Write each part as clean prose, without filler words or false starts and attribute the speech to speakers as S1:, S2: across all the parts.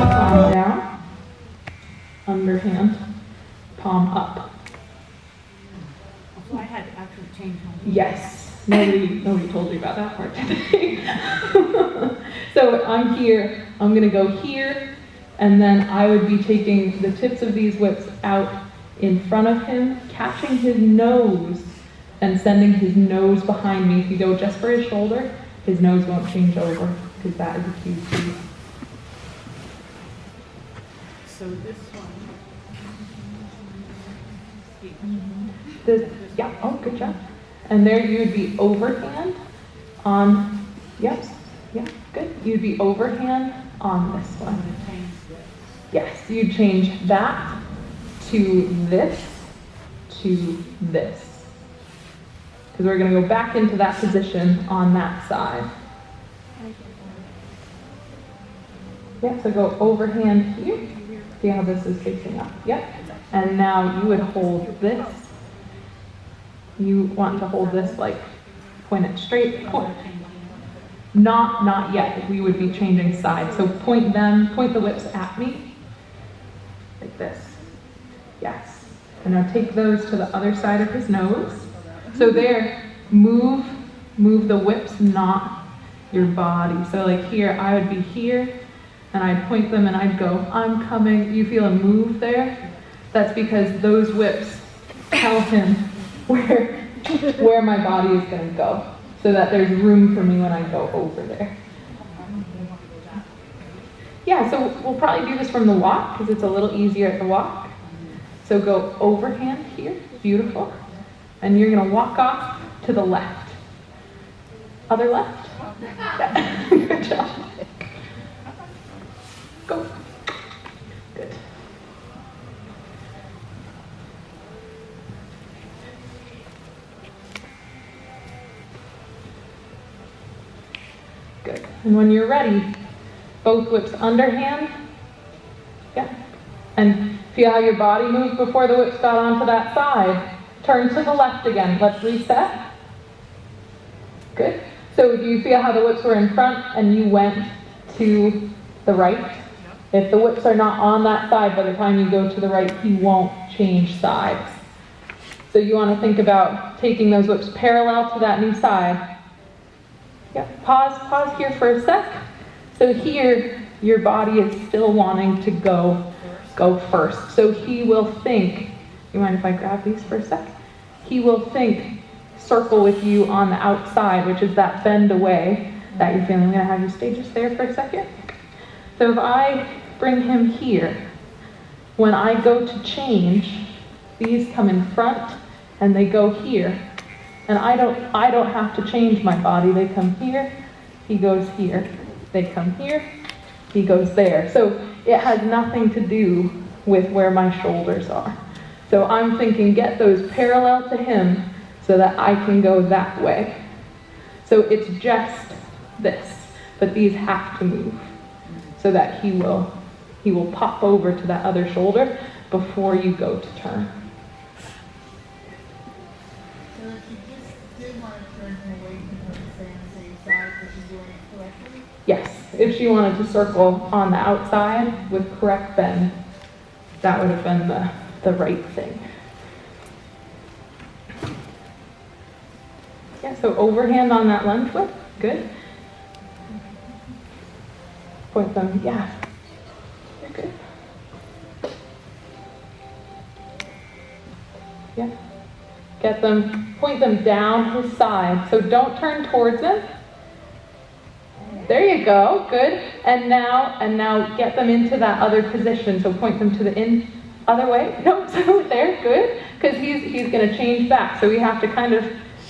S1: Palm down, underhand, palm up.
S2: So I had to actually change my.
S1: Yes, nobody told you about that part today. So I'm here, I'm gonna go here, and then I would be taking the tips of these whips out in front of him, catching his nose, and sending his nose behind me. If you go just for his shoulder, his nose won't change over, because that is a cue too.
S2: So this one.
S1: Yeah, oh, good job. And there you would be overhand on, yep, yeah, good. You'd be overhand on this one. Yes, you'd change that to this, to this. Because we're gonna go back into that position on that side. Yeah, so go overhand here. See how this is facing up? Yep. And now you would hold this. You want to hold this like point it straight. Not yet. We would be changing sides. So point the whips at me. Like this. Yes. And now take those to the other side of his nose. So there, move the whips, not your body. So like here, I would be here, and I'd point them and I'd go, I'm coming. You feel a move there? That's because those whips tell him where my body is going to go, so that there's room for me when I go over there. Yeah, so we'll probably do this from the walk, because it's a little easier at the walk. So go overhand here, beautiful. And you're going to walk off to the left. Other left? Good job. Go. Good. Good. And when you're ready, both whips underhand. Yeah. And feel how your body moved before the whips got onto that side. Turn to the left again. Let's reset. Good. So do you feel how the whips were in front and you went to the right? If the whips are not on that side by the time you go to the right, he won't change sides. So you want to think about taking those whips parallel to that new side. Yeah, pause here for a sec. So here, your body is still wanting to go first. So he will think, you mind if I grab these for a sec? He will think circle with you on the outside, which is that bend away that you're feeling. I'm going to have you stay just there for a second. So if I bring him here, when I go to change, these come in front and they go here. And I don't have to change my body. They come here, he goes here. They come here, he goes there. So it has nothing to do with where my shoulders are. So I'm thinking get those parallel to him so that I can go that way. So it's just this, but these have to move so that he will pop over to that other shoulder before you go to turn.
S3: So if you just did want to turn him away from what you're saying, say side, but you're doing it correctly?
S1: Yes, if she wanted to circle on the outside with correct bend, that would have been the right thing. Yeah, so overhand on that lunge whip, good. Point them, yeah, you're good. Yeah, get them, point them down his side, so don't turn towards him. There you go, good. And now get them into that other position, so point them to the other way. Nope, so there, good, because he's gonna change back, so we have to kind of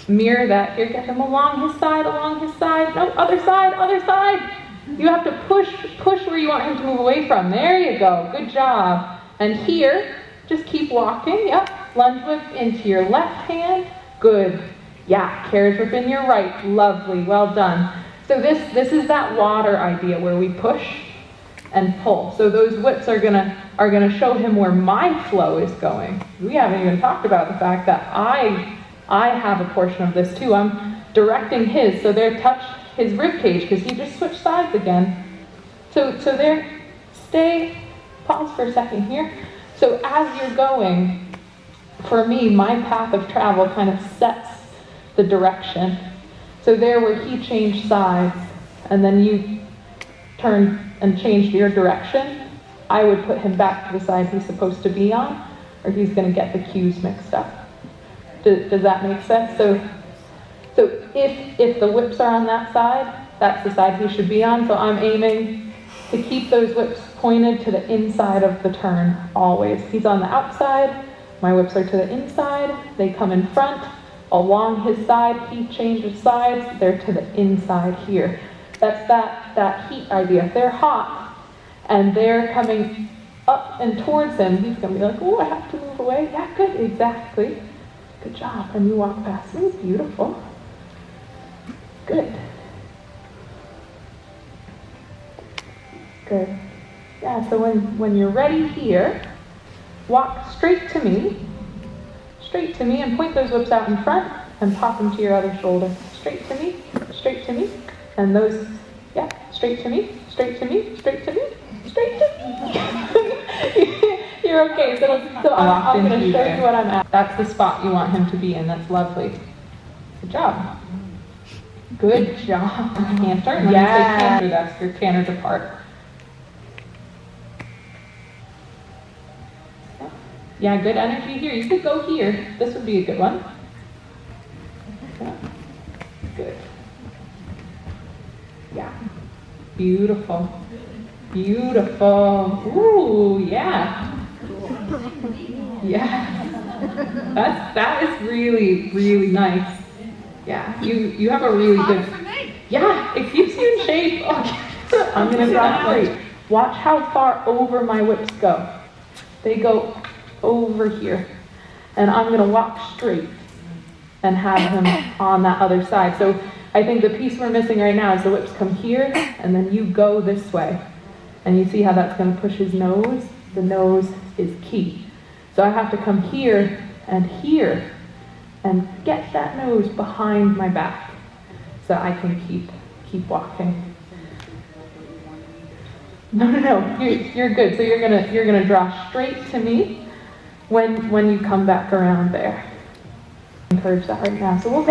S1: mirror that here. Get them along his side, no, other side. You have to push where you want him to move away from. There you go, good job. And here, just keep walking, yep. Lunge whip into your left hand, good. Yeah, carriage whip in your right, lovely, well done. So this is that water idea where we push and pull. So those whips are gonna show him where my flow is going. We haven't even talked about the fact that I have a portion of this too. I'm directing his, so there, touch his rib cage because he just switched sides again. So there, pause for a second here. So as you're going, for me, my path of travel kind of sets the direction. So there where he changed sides and then you turned and changed your direction, I would put him back to the side he's supposed to be on, or he's going to get the cues mixed up. Does that make sense? So if the whips are on that side, that's the side he should be on. So I'm aiming to keep those whips pointed to the inside of the turn always. He's on the outside, my whips are to the inside, they come in front, along his side, he changes sides, they're to the inside here. That's that heat idea. If they're hot and they're coming up and towards him, he's going to be like, oh, I have to move away. Yeah, good, exactly. Good job. And you walk past me, beautiful. Good. Good. Yeah, so when you're ready here, walk straight to me, and point those whips out in front and pop them to your other shoulder. Straight to me, and those, yeah, straight to me. You're okay, so I'm going to show you what I'm at. That's the spot you want him to be in, that's lovely. Good job. Good job. Canter, when you say canter, that's your canter depart. Yeah, good energy here. You could go here. This would be a good one. Yeah. Good. Yeah. Beautiful. Ooh, yeah. Yeah. That is really, really nice. Yeah. You have a really good. Yeah, it keeps you in shape. Oh, I'm gonna draw straight. Watch how far over my whips go. They go over here, and I'm going to walk straight and have him on that other side. So I think the piece we're missing right now is the whips come here, and then you go this way. And you see how that's going to push his nose? The nose is key. So I have to come here and get that nose behind my back so I can keep walking. No, you're good. So you're gonna draw straight to me when you come back around there. Encourage that right now. So we'll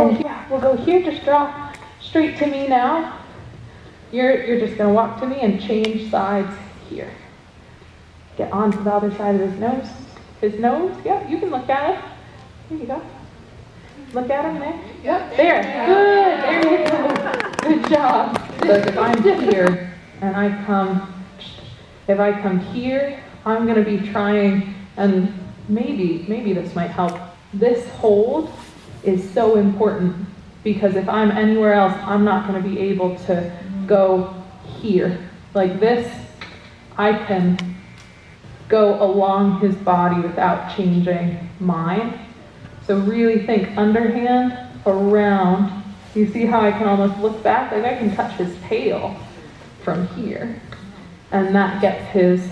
S1: go here, just draw straight to me now. You're just gonna walk to me and change sides here. Get onto the other side of his nose. Yeah, you can look at it. Here you go. Look at him there. Yep, there. Good. There you go. Good job. So if I'm here and if I come here, I'm gonna be trying, and maybe this might help. This hold is so important because if I'm anywhere else, I'm not going to be able to go here. Like this, I can go along his body without changing mine. So really think underhand, around. You see how I can almost look back? Like I can touch his tail from here. And that gets his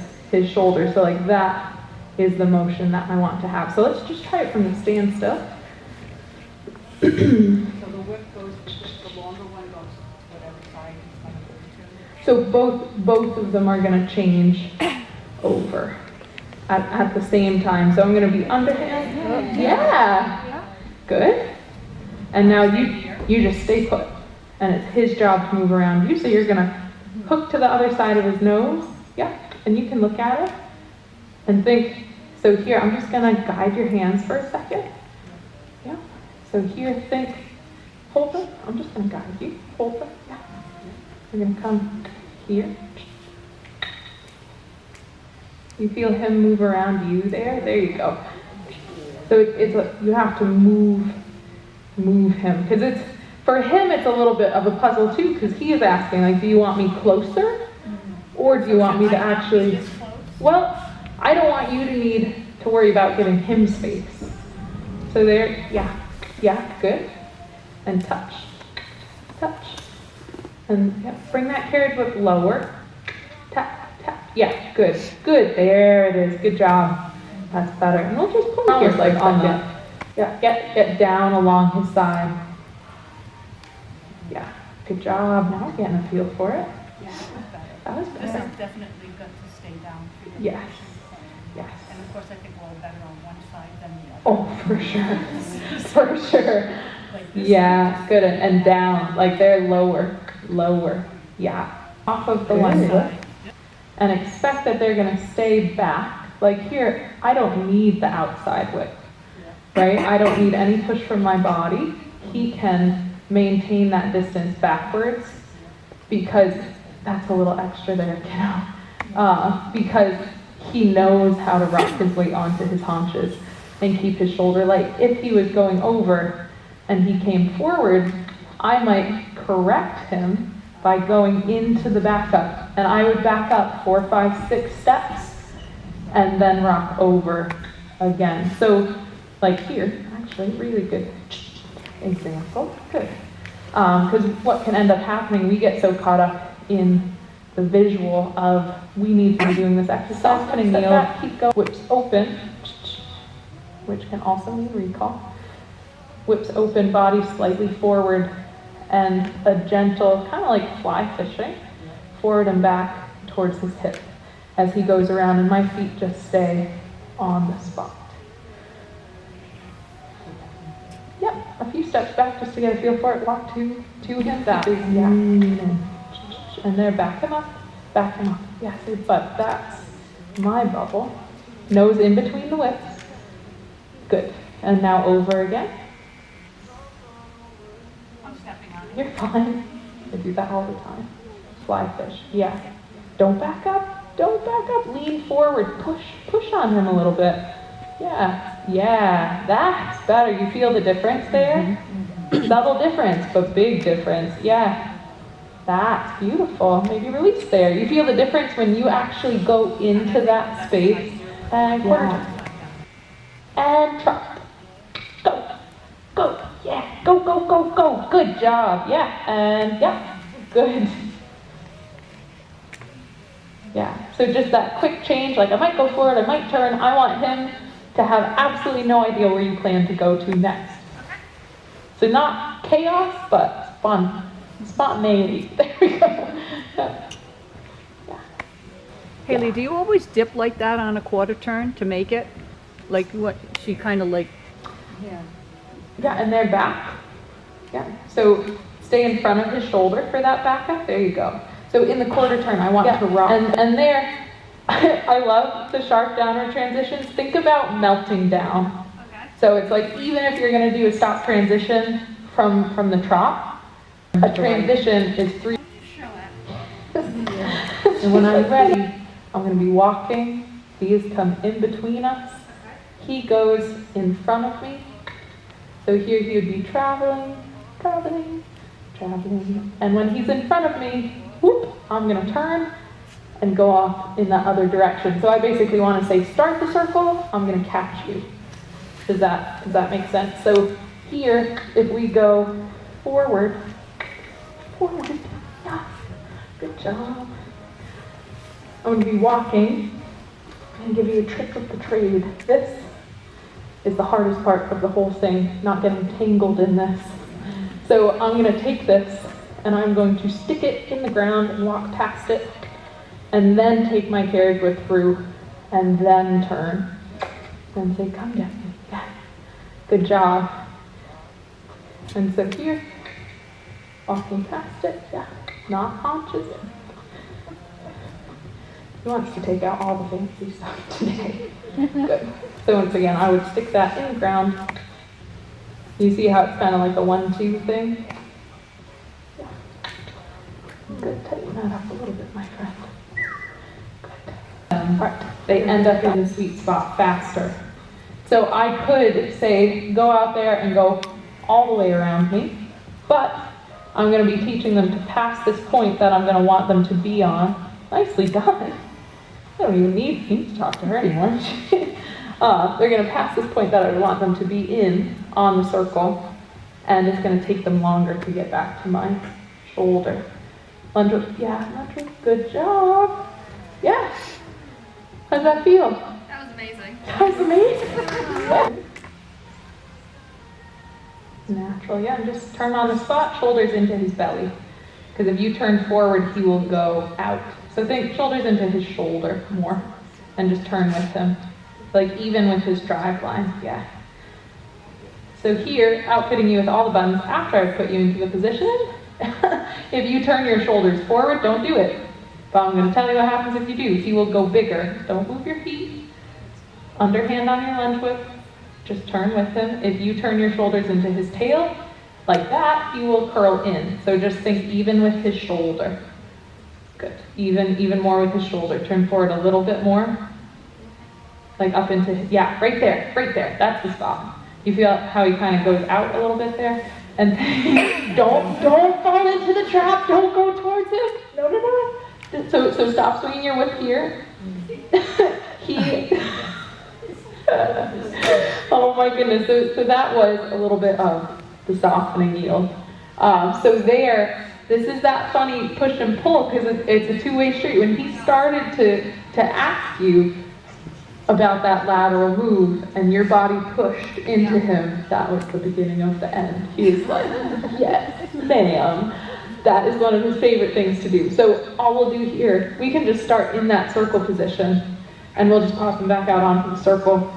S1: shoulder. So like that is the motion that I want to have. So let's just try it from the standstill.
S2: So the whip goes, the longer one goes whatever side it's going to go
S1: So both of them are gonna change over at the same time. So I'm gonna be underhand. Yeah. Good. And now you just stay put. And it's his job to move around you. So you're gonna hook to the other side of his nose. Yeah. And you can look at it and think, so here, I'm just gonna guide your hands for a second. Yeah. So here, think, hold it. I'm just gonna guide you. Hold it. Yeah. You're gonna come here. You feel him move around you there? There you go. So you have to move him. Because for him, it's a little bit of a puzzle too, because he is asking, like, do you want me closer? Or do you want me to actually, well, I don't want you to need to worry about giving him space. So there, yeah, good. And touch. And yeah, bring that carriage whip lower. Tap, yeah, good, there it is, good job. That's better. And we'll just pull here like on the, yeah, get down along his side. Yeah, good job. Now we're getting a feel for it.
S2: Yeah,
S1: That was
S2: this
S1: better.
S2: is definitely good to stay down. through the
S1: Yes.
S2: position.
S1: Yes.
S2: And of course, I think we're better on one side than the other.
S1: Oh, for sure.
S2: Like this
S1: Yeah, good, and down, like they're lower, yeah. Off of the one foot. And expect that they're gonna stay back. Like here, I don't need the outside whip, right? I don't need any push from my body. He can maintain that distance backwards because that's a little extra there, because he knows how to rock his weight onto his haunches and keep his shoulder light. If he was going over and he came forward, I might correct him by going into the backup. And I would back up 4, 5, 6 steps and then rock over again. So like here, actually really good example, good. Because what can end up happening, we get so caught up in the visual of we need to be doing this exercise, putting kneel, keep going, whips open, which can also mean recall. Whips open, body slightly forward, and a gentle, kind of like fly fishing, forward and back towards his hip as he goes around, and my feet just stay on the spot. Yep, a few steps back just to get a feel for it. Walk to him, that is, yeah. And there, back him up. Yeah, but that's my bubble. Nose in between the whips. Good. And now over again.
S2: I'm stepping on it.
S1: You're fine. I do that all the time. Fly fish. Yeah. Don't back up. Lean forward. Push on him a little bit. Yeah. That's better. You feel the difference there? Subtle difference, but big difference. Yeah. That's beautiful. Maybe release there. You feel the difference when you actually go into that space. And quarter turn. And trot. Go. Yeah. Go. Good job. Yeah. And yeah. Good. Yeah. So just that quick change, like I might go forward, I might turn. I want him to have absolutely no idea where you plan to go to next. So not chaos, but fun. Spontaneity. There we go. Yeah.
S3: Haley, do you always dip like that on a quarter turn to make it? Like what, she kind of like,
S2: Yeah.
S1: And they're back. Yeah. So stay in front of his shoulder for that backup. There you go. So in the quarter turn, I want to rock. And there, I love the sharp downward transitions. Think about melting down.
S2: Okay.
S1: So it's like, even if you're going to do a stop transition from the trot, a transition is 3.
S2: Show it.
S1: And when I'm ready, I'm going to be walking. These come in between us. He goes in front of me. So here he would be traveling. And when he's in front of me, whoop, I'm going to turn and go off in the other direction. So I basically want to say, start the circle, I'm going to catch you. Does that make sense? So here, if we go forward, yeah, good job. I'm going to be walking and give you a trick of the trade. This is the hardest part of the whole thing, not getting tangled in this. So I'm going to take this and I'm going to stick it in the ground and walk past it, and then take my carriage whip through, and then turn, and say, come Destiny, yeah, good job. And so here, walking past it, yeah, not haunches in. He wants to take out all the fancy stuff today. Good. So once again, I would stick that in the ground. You see how it's kind of like a 1-2 thing? Yeah. Good, tighten that up a little bit, my friend. Good. All right, they end up in the sweet spot faster. So I could say, go out there and go all the way around me, but I'm going to be teaching them to pass this point that I'm going to want them to be on. Nicely done. I don't even need to talk to her anymore. They're going to pass this point that I want them to be in on the circle, and it's going to take them longer to get back to my shoulder. Lunge up, yeah, lunge up, good job. Yeah. How's that feel?
S2: That was amazing.
S1: That was amazing. Natural, yeah, and just turn on the spot, shoulders into his belly. Because if you turn forward, he will go out. So think shoulders into his shoulder more, and just turn with him. Like even with his drive line, yeah. So here, outfitting you with all the buttons after I've put you into the position. If you turn your shoulders forward, don't do it. But I'm going to tell you what happens if you do. He will go bigger. Don't move your feet. Underhand on your lunge whip. Just turn with him. If you turn your shoulders into his tail, like that, he will curl in. So just think even with his shoulder. Good. Even more with his shoulder. Turn forward a little bit more. Like up into his, yeah, right there. That's the spot. You feel how he kind of goes out a little bit there? And don't fall into the trap. Don't go towards him. No. So stop swinging your whip here. Oh my goodness. So that was a little bit of the softening yield. So there, this is that funny push and pull because it's a two-way street. When he started to ask you about that lateral move and your body pushed into him, that was the beginning of the end. He is like, yes, ma'am. That is one of his favorite things to do. So all we'll do here, we can just start in that circle position and we'll just pop him back out onto the circle,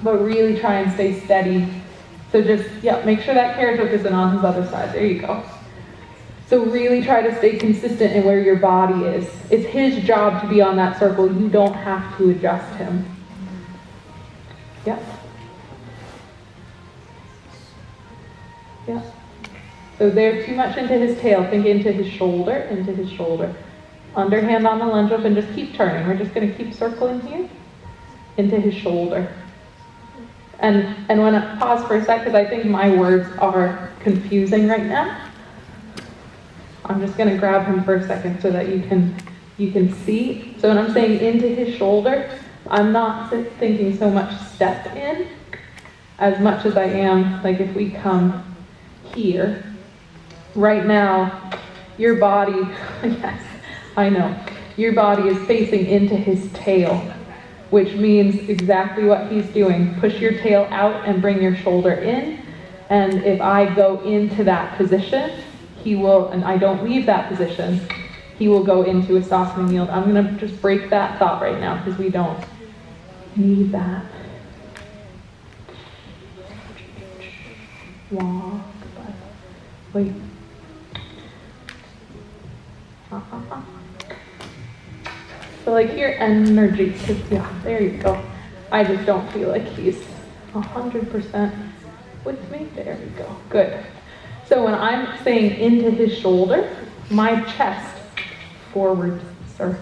S1: but really try and stay steady. So just, yeah, make sure that carriage hook isn't on his other side. There you go. So really try to stay consistent in where your body is. It's his job to be on that circle. You don't have to adjust him. Yep. Yep. So they're too much into his tail. Think into his shoulder, Underhand on the lunge up and just keep turning. We're just going to keep circling here. Into his shoulder. And when I pause for a sec, because I think my words are confusing right now. I'm just going to grab him for a second so that you can see. So when I'm saying into his shoulder, I'm not thinking so much step in as much as I am like if we come here. Right now, your body, yes, I know, your body is facing into his tail, which means exactly what he's doing. Push your tail out and bring your shoulder in. And if I go into that position, he will, and I don't leave that position, he will go into a softening yield. I'm going to just break that thought right now because we don't need that. Walk, wait. So like your energy, yeah, there you go. I just don't feel like he's 100% with me. There we go, good. So when I'm saying into his shoulder, my chest forward, sir.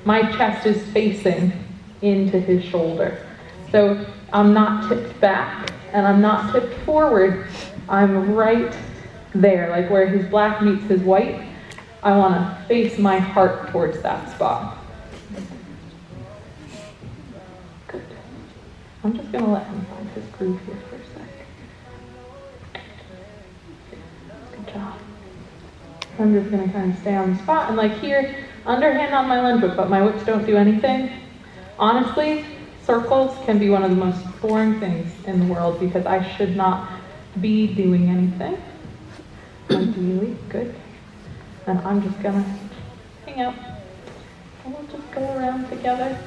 S1: My chest is facing into his shoulder. So I'm not tipped back and I'm not tipped forward. I'm right there, like where his black meets his white. I want to face my heart towards that spot. Good. I'm just going to let him find his groove here for a sec. Good job. I'm just going to kind of stay on the spot. And like here, underhand on my lunge whip, but my whips don't do anything. Honestly, circles can be one of the most boring things in the world because I should not be doing anything. Ideally, good. And I'm just gonna hang out. And we'll just go around together.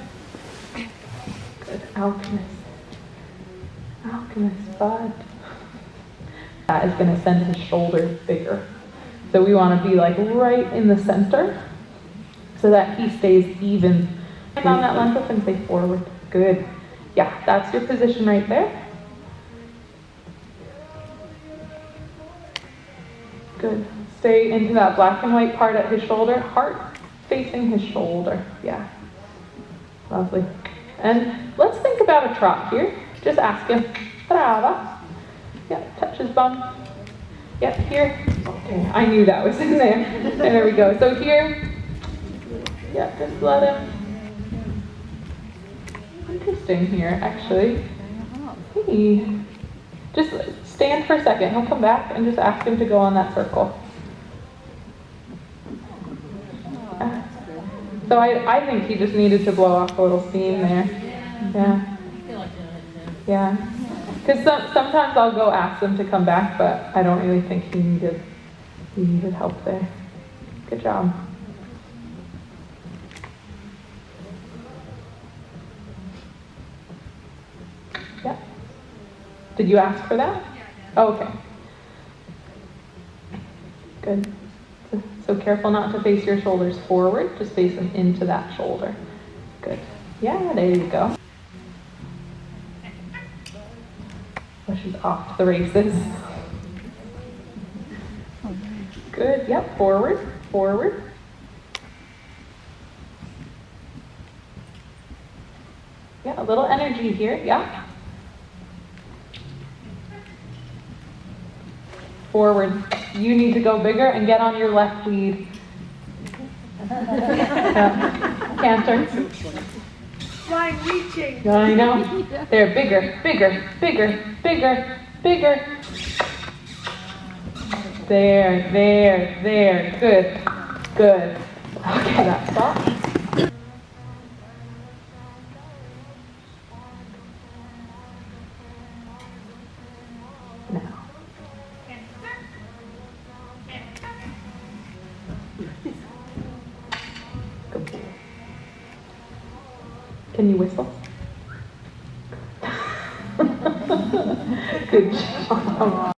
S1: Good, alchemist. Alchemist bud. That is gonna send his shoulders bigger. So we wanna be like right in the center so that he stays even. On that lentil and say forward. Good. Yeah, that's your position right there. Good. Stay into that black and white part at his shoulder. Heart facing his shoulder. Yeah. Lovely. And let's think about a trot here. Just ask him. Brava. Yeah, touch his bum. Yep, here. Okay, I knew that was in there. And there we go. So here. Yeah, just let him. Interesting here, actually. Hey. Just stand for a second. He'll come back and just ask him to go on that circle. Yeah. So I think he just needed to blow off a little steam there. Yeah. Yeah. Because sometimes I'll go ask them to come back, but I don't really think he needed help there. Good job. Yeah. Did you ask for that? Oh, okay. Good. So careful not to face your shoulders forward, just face them into that shoulder. Good. Yeah, there you go. Oh, she's off to the races. Good. Yep. Forward. Forward. Yeah, a little energy here. Yeah. Forward. You need to go bigger and get on your left lead. Canter.
S2: Flying, reaching.
S1: I know. They're bigger, bigger, bigger, bigger, bigger. There. Good. Good. Okay, that's soft. Now. Good. Can you whistle? Good job.